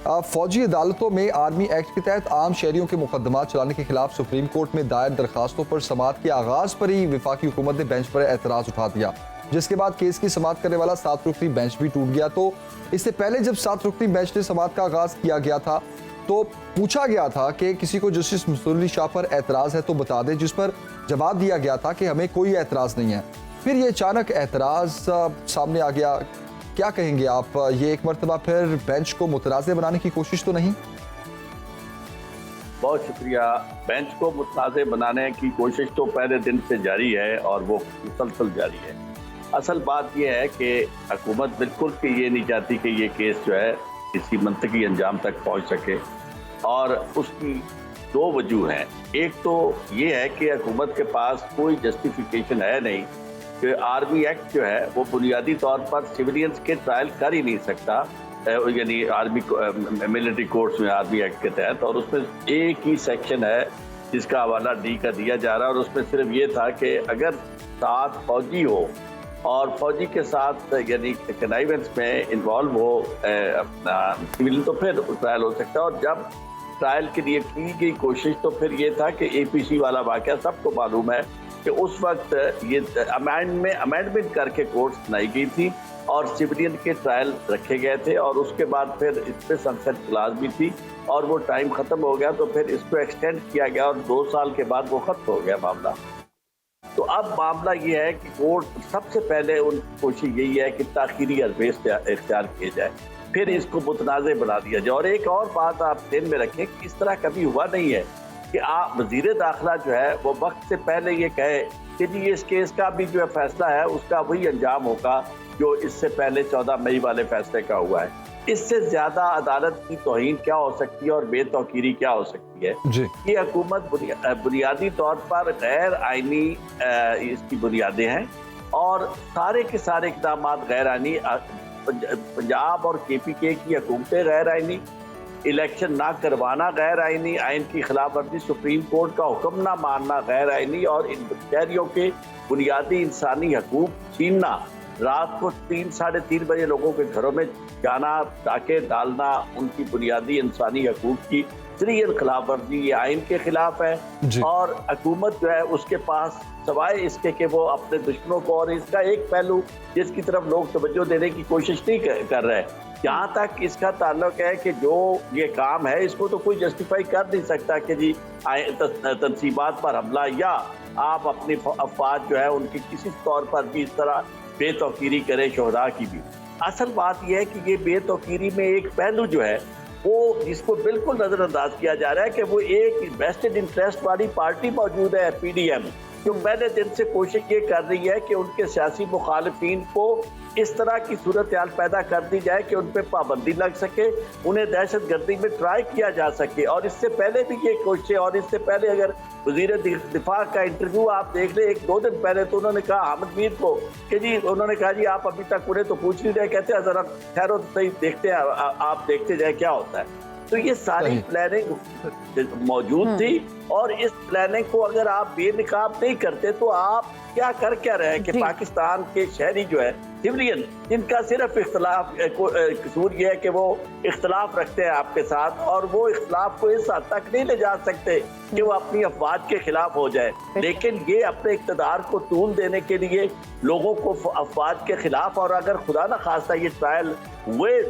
फौजी अदालतों में आर्मी एक्ट के तहत आम शहरियों के मुकदमा चलाने के खिलाफ सुप्रीम कोर्ट में दायर दरखास्तों पर समाअत के आगाज पर ही वफाकी हुकूमत ने बेंच पर एतराज उठा दिया, जिसके बाद केस की समाअत करने वाला 7 रुकनी बेंच भी टूट गया। तो इससे पहले जब 7 रुकनी बेंच ने समाअत का आगाज किया गया था तो पूछा गया था कि किसी को जस्टिस मुस्तफा शाह पर एतराज है तो बता दे, जिस पर जवाब दिया गया था कि हमें कोई एतराज नहीं है। फिर ये अचानक एतराज सामने आ गया। क्या कहेंगे आप, ये एक मरतबा फिर बेंच को मुतनाज़े बनाने की कोशिश तो नहीं? बहुत शुक्रिया। बेंच को मुतनाज़े बनाने की कोशिश तो पहले दिन से जारी है और वो मुसलसल जारी है। असल बात यह है कि हुकूमत बिल्कुल कि ये नहीं चाहती कि ये केस जो है किसी मंतकी अंजाम तक पहुंच सके, और उसकी 2 वजूह हैं। एक तो ये है कि हुकूमत के पास कोई जस्टिफिकेशन है नहीं कि आर्मी एक्ट जो है वो बुनियादी तौर पर सिविलियंस के ट्रायल कर ही नहीं सकता, यानी आर्मी मिलिट्री कोर्ट्स में आर्मी एक्ट के तहत, और उसमें एक ही सेक्शन है जिसका हवाला डी का दिया जा रहा है, और उसमें सिर्फ ये था कि अगर साथ फौजी हो और फौजी के साथ यानी कनाइवेंस में इन्वॉल्व हो अपना सिविलियन तो फिर ट्रायल हो सकता है। और जब ट्रायल के लिए की गई कोशिश तो फिर ये था कि APC वाला वाक़या सबको मालूम है कि उस वक्त ये अमेंडमेंट करके कोर्ट्स बनाई गई थी और सिविलियन के ट्रायल रखे गए थे, और उसके बाद फिर इस पर सनसेट क्लास भी थी और वो टाइम ख़त्म हो गया तो फिर इसको एक्सटेंड किया गया और 2 साल के बाद वो ख़त्म हो गया मामला। तो अब मामला ये है कि कोर्ट सबसे पहले उन कोशिश यही है कि ताख़ीरी अरबे इख्तियार किए जाए, फिर इसको मुतनाज़े बना दिया जाए। और एक और बात आप ध्यान में रखें कि इस तरह कभी हुआ नहीं है कि आप वज़ीर दाखिला जो है वो वक्त से पहले ये कहे कि जी इस केस का भी जो है फैसला है उसका वही अंजाम होगा जो इससे पहले 14 मई वाले फैसले का हुआ है। इससे ज़्यादा अदालत की तौहीन क्या हो सकती है और बेतौकीरी क्या हो सकती है जी। ये हुकूमत बुनियादी तौर पर गैर आइनी इसकी बुनियादें हैं और सारे के सारे इक़दाम गैर आइनी, पंजाब और KPK की हुकूमतें गैर आइनी, इलेक्शन ना करवाना गैर आइनी, आइन की खिलाफ वर्जी, सुप्रीम कोर्ट का हुक्म ना मानना गैर आइनी, और इन शहरियों के बुनियादी इंसानी हकूक छीनना, रात को 3 साढ़े 3 बजे लोगों के घरों में जाना, डाके डालना, उनकी बुनियादी इंसानी हकूक की सीरियल खिलाफ वर्जी, ये आइन के खिलाफ है। और हुकूमत जो है उसके पास सवाए इसके कि वो अपने दुश्मनों को, और इसका एक पहलू जिसकी तरफ लोग तवज्जो देने की कोशिश नहीं कर रहे, जहाँ तक इसका ताल्लुक है कि जो ये काम है इसको तो कोई जस्टिफाई कर नहीं सकता कि जी तनसीबात पर हमला या आप अपनी अफवाज जो है उनकी किसी तौर पर भी इस तरह बेतौकीरी करें शोहदा की भी। असल बात यह है कि ये बेतौकीरी में एक पहलू जो है वो जिसको बिल्कुल नज़रअंदाज किया जा रहा है कि वो एक वेस्टेड इंटरेस्ट वाली पार्टी मौजूद है PDM, जो पहले दिन से कोशिश ये कर रही है कि उनके सियासी मुखालिफिन को इस तरह की सूरत हाल पैदा कर दी जाए कि उन पर पाबंदी लग सके, उन्हें दहशत गर्दी में ट्राई किया जा सके। और इससे पहले भी ये कोशिश, और इससे पहले अगर वज़ीर दिफा का इंटरव्यू आप देख लें 1-2 दिन पहले, तो उन्होंने कहा अहमद मीर को कि जी, उन्होंने कहा जी आप अभी तक उन्हें तो पूछ नहीं रहे, कहते हैं ज़रा ठहरो तो सही, देखते हैं, आप देखते जाए क्या होता है। तो ये सारी प्लानिंग मौजूद थी, और इस प्लानिंग को अगर आप बेनकाब नहीं करते तो आप क्या रहे हैं कि पाकिस्तान के शहरी जो है सिविलियन, जिनका सिर्फ इख्तलाफ कसूर ये है कि वो इख्तलाफ रखते हैं आपके साथ, और वो इख्तलाफ को इस हद तक नहीं ले जा सकते कि वो अपनी अफवाज के खिलाफ हो जाए, लेकिन ये अपने इक़्तिदार को तूल देने के लिए लोगों को अफवाज के खिलाफ, और अगर खुदा न खास्ता ये ट्रायल हुए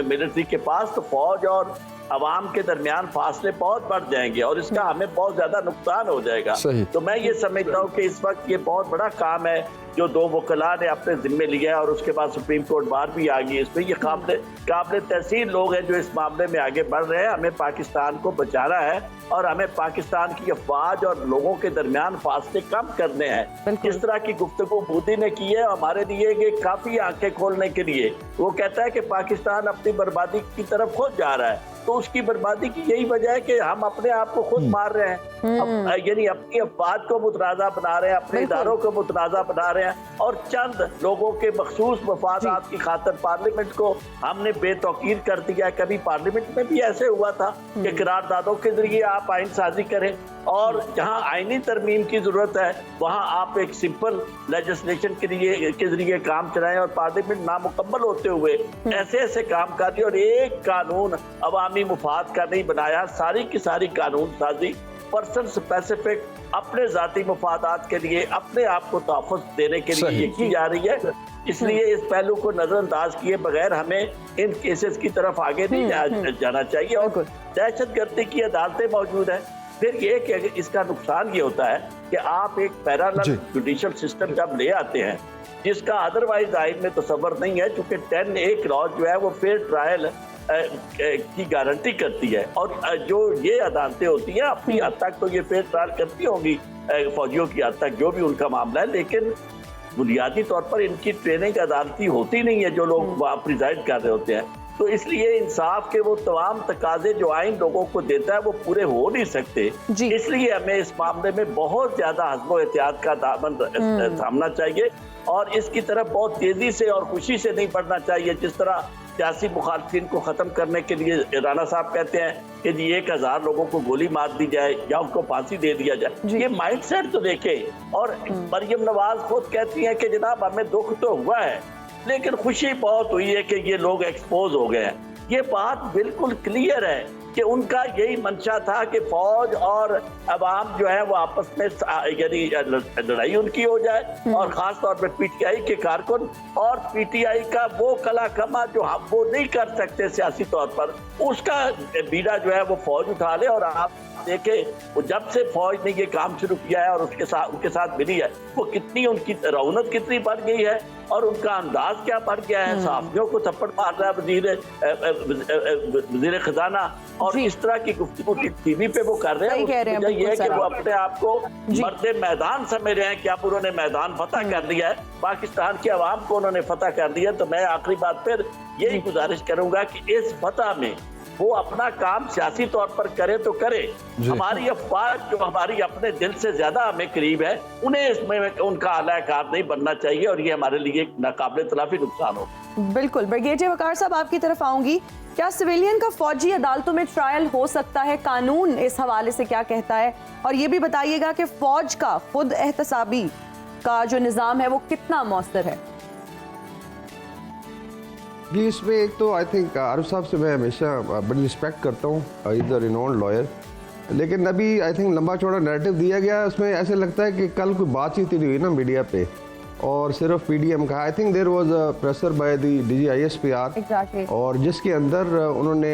मिलिट्री के पास तो फौज और अवाम के दरमियान फासले बहुत बढ़ जाएंगे और इसका हमें बहुत ज्यादा नुकसान हो जाएगा। तो मैं ये समझता हूँ कि इस वक्त ये बहुत बड़ा काम है जो 2 वकला ने अपने जिम्मे लिया है, और उसके बाद सुप्रीम कोर्ट बार भी आ गई इसमें। ये काबिल तहसीन लोग हैं जो इस मामले में आगे बढ़ रहे हैं। हमें पाकिस्तान को बचाना है और हमें पाकिस्तान की अफवाज और लोगों के दरमियान फासले कम करने हैं। इस तरह की गुफ्तगू मोदी ने की है हमारे लिए ये काफी आंखें खोलने के लिए। वो कहता है कि पाकिस्तान अपनी बर्बादी की तरफ खुद जा रहा है, तो उसकी बर्बादी की यही वजह है कि हम अपने आप को खुद मार रहे हैं। यानी अपनी अफवाद को मुतनाज़ा बना रहे हैं, अपने इदारों को मुतनाज़ा बना रहे हैं और चंद लोगों के मखसूस मफादात की खातिर पार्लियामेंट को हमने बेतौकीर कर दिया है। कभी पार्लियामेंट में भी ऐसे हुआ था कि करारदादों के जरिए आप आइन साजी करें और जहां आईनी तरमीम की जरूरत है वहां आप एक सिंपल लेजिस्लेशन के जरिए काम चलाएं और पार्लियामेंट नामुकम्मल होते हुए ऐसे ऐसे काम कर दिए और एक कानून अवामी मुफाद का नहीं बनाया। सारी की सारी कानून साजी पर्सन स्पेसिफिक अपने जाती मफादात के लिए अपने आप को तहफ़्फ़ुज़ देने के लिए ये की जा रही है। इसलिए इस पहलू को नजरअंदाज किए बगैर हमें इन केसेस की तरफ आगे नहीं जाना चाहिए। और दहशतगर्दी की अदालतें मौजूद हैं। फिर ये कि इसका नुकसान ये होता है कि आप एक पैरेलल जुडिशल सिस्टम जब ले आते हैं जिसका अदरवाइज आइन में तसव्वुर नहीं है, चूंकि 10A क्लॉज जो है वो फेयर ट्रायल की गारंटी करती है और जो ये अदालतें होती हैं अपनी हद तक तो ये फेयर ट्रायल करती होंगी फौजियों की हद तक जो भी उनका मामला है, लेकिन बुनियादी तौर पर इनकी ट्रेनिंग अदालती होती नहीं है जो लोग वहाँ प्रिजाइड कर रहे होते हैं। तो इसलिए इंसाफ के वो तमाम तकाजे जो आइन लोगों को देता है वो पूरे हो नहीं सकते। इसलिए हमें इस मामले में बहुत ज्यादा हज़्म एहतियात का दामन थामना चाहिए और इसकी तरफ बहुत तेजी से और खुशी से नहीं बढ़ना चाहिए। जिस तरह सियासी मुखालफिन को खत्म करने के लिए राना साहब कहते हैं कि जी 1000 लोगों को गोली मार दी जाए या उनको फांसी दे दिया जाए, ये माइंडसेट तो देखें। और मरियम नवाज खुद कहती हैं कि जनाब हमें दुख तो हुआ है लेकिन खुशी बहुत हुई है कि ये लोग एक्सपोज हो गए हैं। ये बात बिल्कुल क्लियर है कि उनका यही मंशा था कि फौज और अवाम जो है वो आपस में यानी लड़ाई उनकी हो जाए और खास तौर पर पीटीआई के कारकुन और पीटीआई का वो कला कमा जो हम वो नहीं कर सकते सियासी तौर पर, उसका बीड़ा जो है वो फौज उठा ले। और आप देखें जब से फौज ने ये काम शुरू किया है और उनके साथ मिली है वो कितनी उनकी रौनक कितनी बढ़ गई है और उनका अंदाज क्या बढ़ गया है। सहाफियों को थप्पड़ मार रहा है वजीर खजाना और इस तरह की गुफ्तगू टीवी पे वो कर रहे हैं। ये है कि वो अपने आप को मर्दे मैदान समझ रहे हैं कि अब उन्होंने मैदान फतह कर लिया है, पाकिस्तान की आवाम को उन्होंने फतह कर दिया। तो मैं आखिरी बात फिर यही गुजारिश करूंगा कि इस फतह में वो अपना काम सियासी तौर पर करे तो करे, हमारी अफवाह जो हमारी अपने दिल से ज्यादा हमें करीब है उन्हें इसमें उनका आलाकार नहीं बनना चाहिए और ये हमारे लिए नाकाबिले तलाफी नुकसान हो। बिल्कुल। ब्रिगेडियर वकार साहब आपकी तरफ आऊंगी। क्या सिविलियन का फौजी अदालतों में ट्रायल हो सकता है? कानून इस हवाले से क्या कहता है? और ये भी बताइएगा कि फौज का खुद एहतसाबी का जो निज़ाम है वो कितना मौसर है? जी इसमें एक तो आई थिंक आरिफ साहब से मैं हमेशा बड़ी रिस्पेक्ट करता हूँ, इज अ रिनोन्ड लॉयर, लेकिन अभी आई थिंक लंबा चौड़ा नैरेटिव दिया गया। उसमें ऐसे लगता है कि कल कोई बातचीत ही नहीं हुई ना मीडिया पे और सिर्फ पीडीएम का। I think there was a pressure by the DGISPR और जिसके अंदर उन्होंने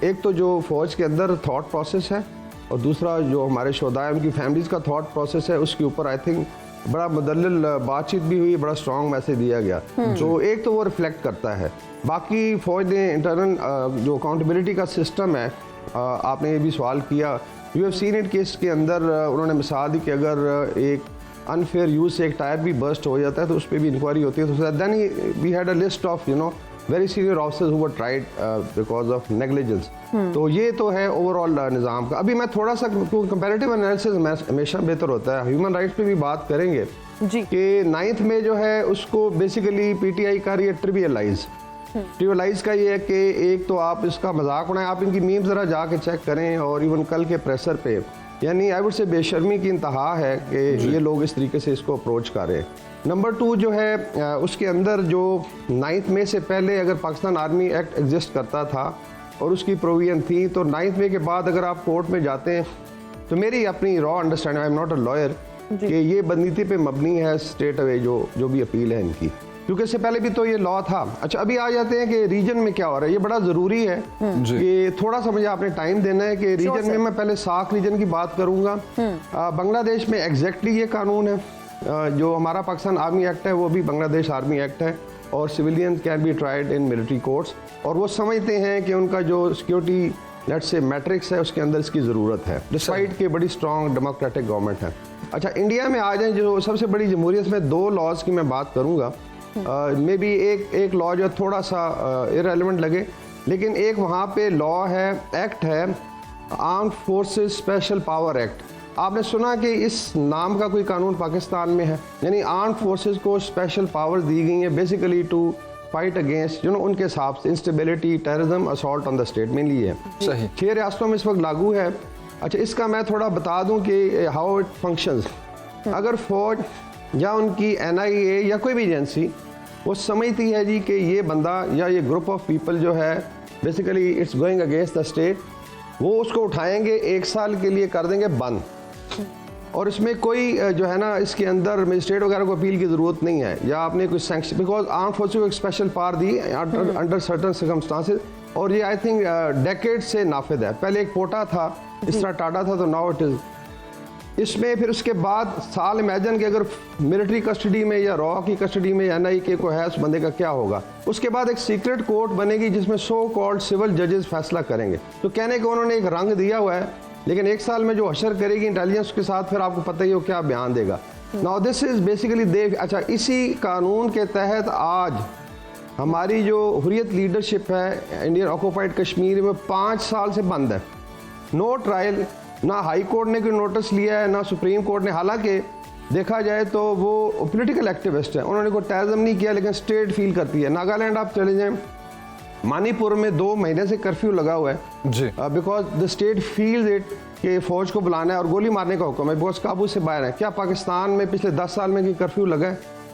एक तो जो फौज के अंदर थॉट प्रोसेस है और दूसरा जो हमारे शोहदाए उनकी फैमिलीज़ का थॉट प्रोसेस है उसके ऊपर आई थिंक बड़ा मुदल्लिल बातचीत भी हुई, बड़ा स्ट्रॉन्ग मैसेज दिया गया। जो एक तो वो रिफ्लेक्ट करता है। बाकी फौज ने इंटरनल जो अकाउंटेबिलिटी का सिस्टम है, आपने ये भी सवाल किया, you have seen it case के अंदर उन्होंने मिसाल दी कि अगर एक अनफेयर यूज से एक टायर भी बर्स्ट हो जाता है तो उस पर भी इंक्वायरी होती है। तो then we had a list of very senior officers who were tried because of negligence. तो ये तो है ओवरऑल निज़ाम का। अभी मैं थोड़ा सा कंपैरेटिव एनालिसिस हमेशा बेहतर होता है, ह्यूमन राइट्स पे भी बात करेंगे कि 9th में जो है उसको बेसिकली पीटीआई कर रही है ट्रिवियलाइज का ये है कि एक तो आप इसका मजाक उड़ाएं, आप इनकी मीम ज़रा जाके चेक करें और इवन कल के प्रेशर पे यानी आई वुड से बेशर्मी की इंतहा है कि ये लोग इस तरीके से इसको अप्रोच कर रहे हैं। नंबर 2 जो है उसके अंदर जो 9th में से पहले अगर पाकिस्तान आर्मी एक्ट एग्जिस्ट करता था और उसकी प्रोविजन थी, तो 9th में के बाद अगर आप कोर्ट में जाते हैं तो मेरी अपनी raw understanding, I am not a lawyer, कि ये बदनीति पे मबनी है स्टेट अवे जो भी अपील है इनकी, क्योंकि इससे पहले भी तो ये लॉ था। अच्छा अभी आ जाते हैं कि रीजन में क्या हो रहा है। ये बड़ा ज़रूरी है कि थोड़ा सा मुझे आपने टाइम देना है कि रीजन में मैं पहले साख रीजन की बात करूँगा। बांग्लादेश में एग्जैक्टली ये कानून है, जो हमारा पाकिस्तान आर्मी एक्ट है वो भी बांग्लादेश आर्मी एक्ट है और civilian can be tried in military courts और वो समझते हैं कि उनका जो सिक्योरिटी लेट्स से मैट्रिक्स है उसके अंदर इसकी ज़रूरत है, डिस्पाइट के बड़ी स्ट्रॉन्ग डेमोक्रेटिक गवर्नमेंट है। अच्छा इंडिया में आ जाए जो सबसे बड़ी जमहूरियत में 2 लॉज की मैं बात करूँगा। मे बी एक लॉ जो थोड़ा सा इररेलेवेंट लगे लेकिन एक वहाँ पे लॉ है, एक्ट है, armed forces special power act. आपने सुना कि इस नाम का कोई कानून पाकिस्तान में है? यानी आर्म्ड फोर्सेस को स्पेशल पावर दी गई है बेसिकली टू फाइट अगेंस्ट उनके हिसाब से instability, terrorism, assault on the state mainly है। सही। 6 रियासतों में इस वक्त लागू है। अच्छा, इसका मैं थोड़ा बता दूं कि हाउ इट फंक्शंस। अगर फौज या उनकी NIA या कोई भी एजेंसी वो समझती है जी कि ये बंदा या ये ग्रुप ऑफ पीपल जो है basically it's going against the state, वो उसको उठाएंगे, 1 साल के लिए कर देंगे बंद। और इसमें कोई जो है ना, इसके अंदर मजिस्ट्रेट वगैरह को अपील की ज़रूरत नहीं है, या आपने कुछ सैंक्शन, बिकॉज आर्म फोर्सेस को एक special power the under certain circumstances, और ये आई थिंक डेकेड से नाफिद है। पहले एक पोटा था, इस तरह टाटा था, तो नाउ इट इज़। इसमें फिर उसके बाद साल इमेजिन कि अगर मिलिट्री कस्टडी में या रॉ की कस्टडी में NIA को है, उस बंदे का क्या होगा। उसके बाद एक सीक्रेट कोर्ट बनेगी जिसमें सो कॉल्ड सिविल जजेस फैसला करेंगे। तो कहने को उन्होंने एक रंग दिया हुआ है, लेकिन 1 साल में जो हशर करेगी इंटेलिजेंस के साथ, फिर आपको पता ही हो क्या बयान देगा। नाउ दिस इज बेसिकली अच्छा, इसी कानून के तहत आज हमारी जो हुर्रियत लीडरशिप है इंडियन ऑक्यूपाइड कश्मीर में 5 साल से बंद है। नो ट्रायल, ना हाई कोर्ट ने कोई नोटिस लिया है, ना सुप्रीम कोर्ट ने। हालांकि देखा जाए तो वो पॉलिटिकल एक्टिविस्ट हैं, उन्होंने कोई टेररिज्म नहीं किया, लेकिन स्टेट फील करती है। नागालैंड आप चले जाएं, मणिपुर में 2 महीने से कर्फ्यू लगा हुआ है जी, because the state feels it कि फौज को बुलाना है और गोली मारने का हुक्म है, बिकॉज काबू से बाहर है। क्या पाकिस्तान में पिछले 10 साल में कोई कर्फ्यू लगा है?